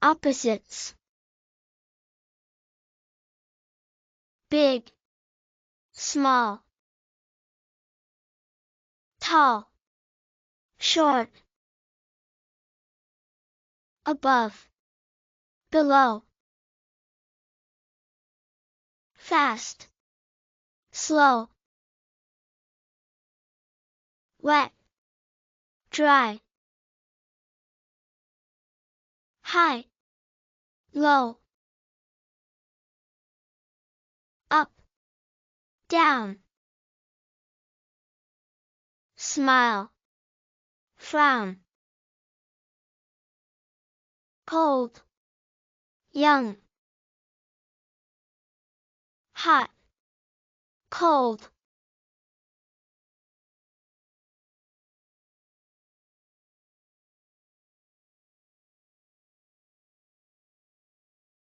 Opposites. Big, small. Tall, short. Above, below. Fast, slow. Wet, dry. High, low. Up, down. Smile, frown. Cold, young. Hot, cold.